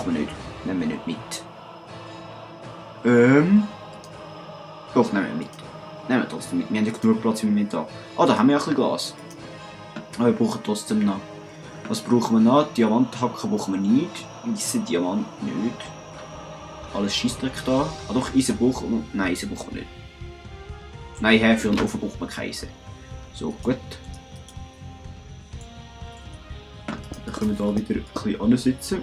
Machen wir nicht. Nehmen wir nicht mit. Doch, nehmen wir mit. Nehmen wir trotzdem mit. Wir haben ja genug Platz im Inventar. Ah, da haben wir ja ein bisschen Glas. Aber wir brauchen trotzdem noch. Was brauchen wir noch? Diamanthacken brauchen wir nicht. Eisen, Diamant nicht. Alles Scheissdreck da. Ah doch, Eisen brauchen wir. Nein, Eisen brauchen wir nicht. Nein, für einen Ofen braucht man kein Eisen. So, gut. Dann können wir da wieder ein bisschen ansitzen.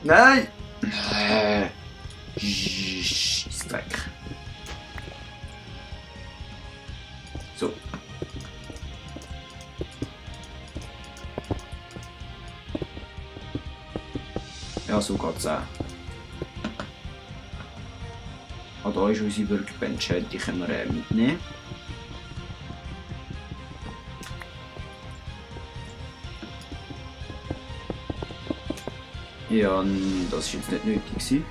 Nein! Scheissdreck. So. Ja, so geht's auch. Ah, da ist unsere Workbench, die können wir mitnehmen. Ja, das war jetzt nicht nötig.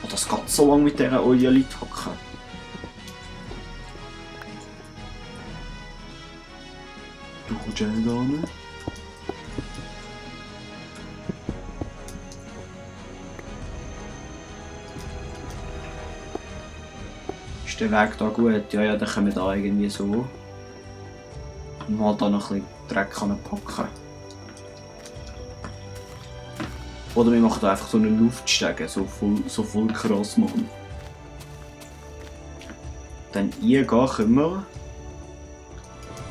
Oh, das geht so lange mit dieser Oleolithacke. Du kommst ja nicht an. Ist der Weg da gut? Ja, dann können wir da irgendwie so mal da noch ein bisschen Dreck packen. Oder wir machen da einfach so einen Luftstege, so voll krass machen. Dann hier gehen können wir.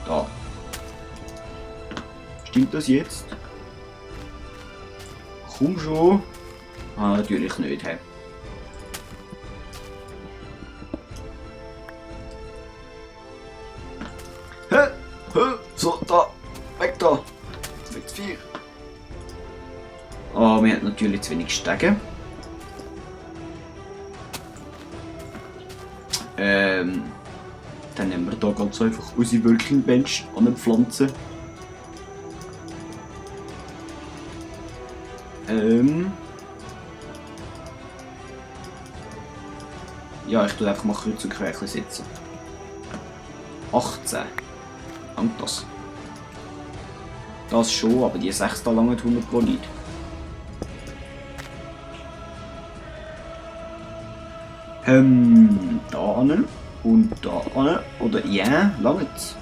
Da. Stimmt das jetzt? Komm schon. Ah, natürlich nicht. He. So, da. Weg da. Weg zu viel. Oh, wir haben natürlich zu wenig Stege. Dann nehmen wir hier ganz einfach unsere Working Bench anpflanzen. Ja, ich tue einfach mal kreuz und quer sitzen. 18. Langt das? Das schon, aber die 6 da lange 100 Pro nicht. Da hin und da hin. Oder ja, langt's.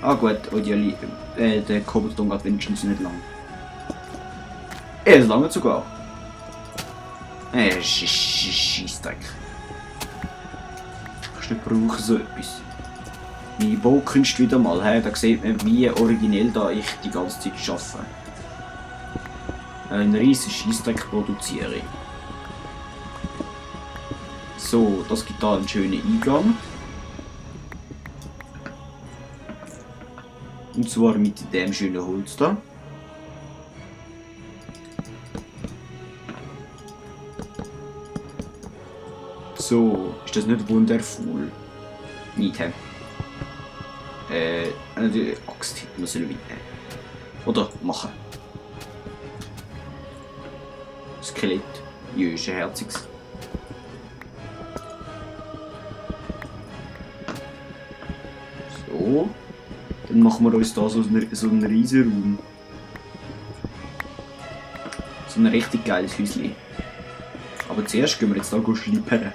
Ah gut, der Cobblestone geht wenigstens nicht lang. Es langt sogar. Scheissdreck. Kannst nicht brauchen so etwas. Meine Baukünste wieder mal, da sieht man, wie originell da ich die ganze Zeit arbeite. Einen riesen Scheissdreck produziere ich. So, das gibt da einen schönen Eingang. Und zwar mit dem schönen Holz da. So, ist das nicht wundervoll? Nicht, hä? Die Axt hätten wir sollen mitnehmen. Oder machen. Skelett. Ja, ist ein herziges. So. Dann machen wir uns da so einen riesen Raum. So ein richtig geiles Häuschen. Aber zuerst gehen wir jetzt da schlippern.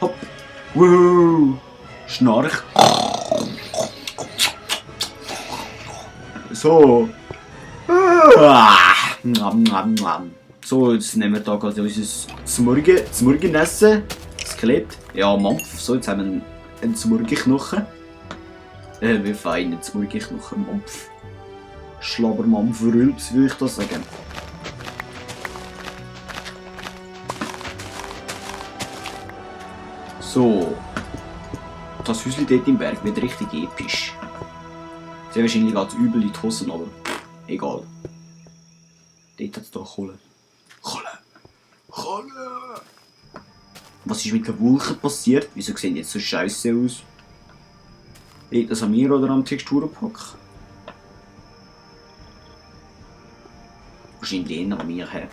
Hopp. Wow. Schnarch. So. So, jetzt nehmen wir da gerade unser Morgenessen. Skelett. Ja, Mampf. So, jetzt haben wir einen Zmurgenknochen. Wie fein, ein Zmurgenknochen, Mampf. Schlabbermampf, Rülps, würde ich das sagen. So. Das Häuschen dort im Berg wird richtig episch. Sehr wahrscheinlich geht es übel in die Hosen, aber egal. Dort hat es hier Kohle. Kohle! Was ist mit den Wolken passiert? Wieso sehen die jetzt so scheiße aus? Liegt das an mir oder am Texturenpack? Wahrscheinlich eher an mir her.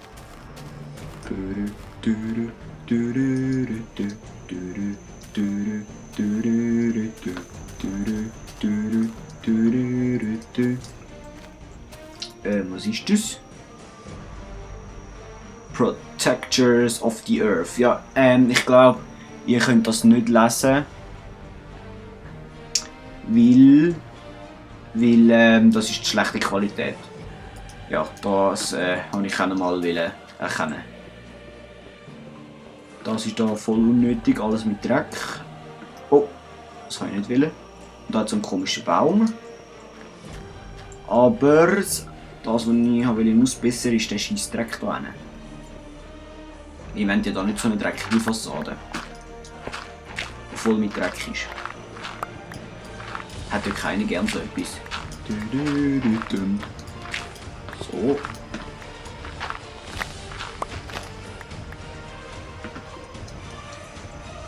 Was ist das? Protectors of the Earth. Ja, ich glaube, ihr könnt das nicht lesen. Weil das ist die schlechte Qualität. Ja, das habe ich auch mal erkennen. Das ist da voll unnötig, alles mit Dreck. Oh, das kann ich nicht wollen. Und da hat so einen komischen Baum. Aber das, was ich ausbessern wollte, ist der scheiß Dreck da hinten. Ich meine ja da nicht so eine dreckige Fassade. Die voll mit Dreck ist. Hat ja keiner gern so etwas. So.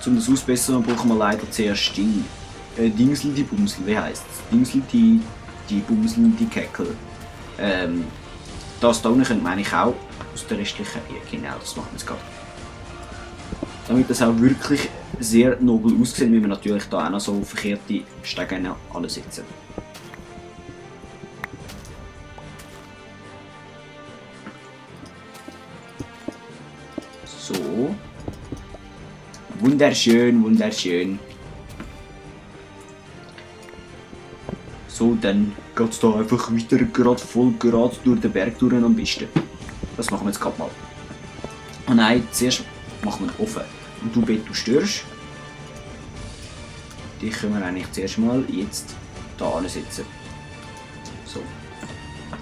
Um das auszubessern brauchen wir leider zuerst Dingsel die Bumsel, wie heisst es? Dingsel die Bumsel die Käckel. Das da unten könnte man eigentlich auch aus der restlichen. Ja, genau, das machen wir jetzt gerade. Damit das auch wirklich sehr nobel aussieht, müssen wir natürlich da auch noch so verkehrte Stege ansetzen. So. Wunderschön, wunderschön. So, dann geht es da einfach weiter voll gerade durch den Berg durch am besten. Das machen wir jetzt gerade mal. Oh nein, zuerst machen wir offen. Und du störst. Die können wir eigentlich zuerst mal jetzt da ansetzen. So.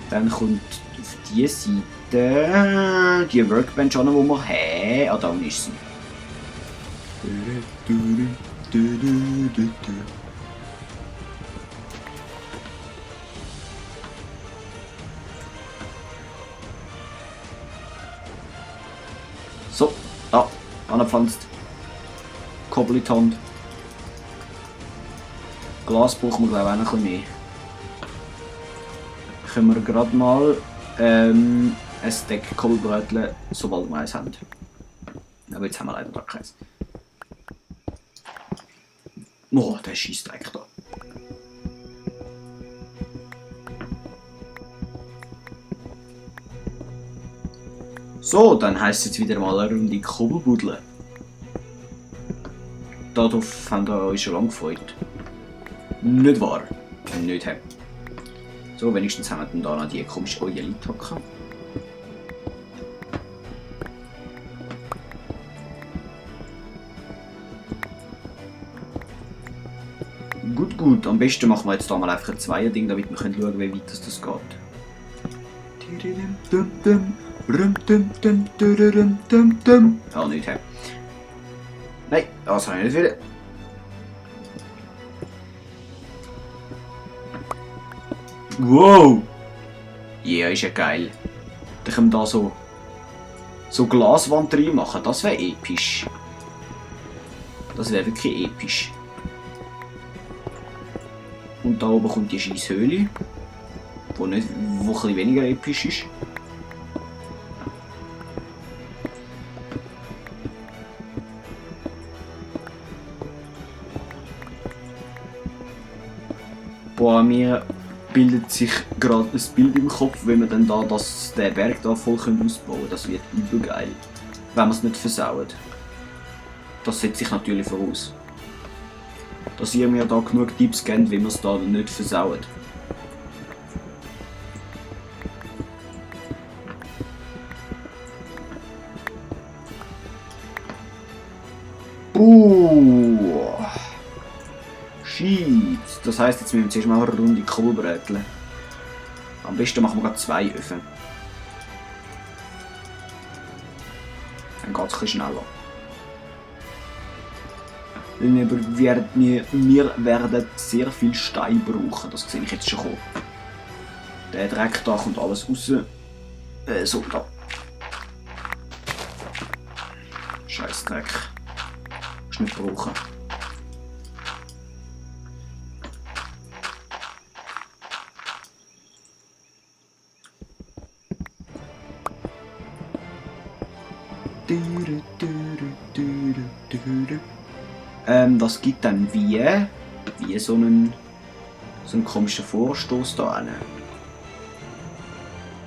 Dann kommt auf diese Seite die Workbench an, die wir haben. Ah, da ist sie. So, da, angepflanzt. Kobbelitand. Glas brauchen wir glaube ich auch noch ein bisschen mehr. Können wir gerade mal ein Stack Kobbelbrötchen, sobald wir eins haben. Aber jetzt haben wir leider gar keins. Oh, der schießt eigentlich da. So, dann heisst es jetzt wieder mal eine Runde Kobbelbudeln. Darauf haben wir uns schon lange gefreut. Nicht wahr? Nicht haben. So, wenigstens haben wir dann da noch die komische Euelitacke. Gut, am besten machen wir jetzt da mal einfach ein Zweier-Ding, damit wir schauen können, wie weit das geht. Ja, nicht haben. Nein, das habe ich nicht will. Wow! Ja, yeah, ist ja geil. Dann können wir da so Glaswand rein machen, das wäre episch. Das wäre wirklich episch. Und da oben kommt die Scheisshöhle, wo ein bisschen weniger episch ist. Boah, mir bildet sich gerade ein Bild im Kopf, wenn wir dann da den Berg da voll ausbauen können. Das wird übel geil. Wenn wir es nicht versauen. Das setzt sich natürlich voraus. Dass ihr mir da genug Tipps gebt, wie wir es da nicht versauen. Shit. Das heisst, jetzt müssen wir zuerst mal eine Runde Kohlbrötchen. Am besten machen wir gerade 2 Öfen. Dann geht es ein bisschen schneller. Wir werden sehr viel Stein brauchen, das sehe ich jetzt schon kommen. Der Dreck da kommt alles raus. So, da. Scheiß Dreck. Kannst nicht brauchen. Das gibt dann wie so einen komischen Vorstoß da hin.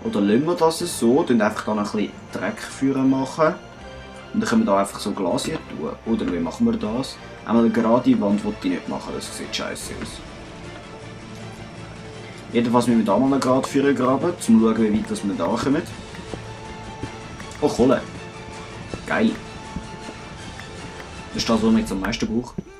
Oder lassen wir das so, dann einfach dann ein bisschen Dreck führen machen. Und dann können wir da einfach so Glas hier tun. Oder wie machen wir das? Einmal eine gerade Wand wollte ich nicht machen, das sieht scheiße aus. Jedenfalls müssen wir da mal eine gerade Führung graben, um zu schauen, wie weit wir da kommen. Oh, Kohle. Geil. Das ist das, was wir jetzt am meisten brauchen.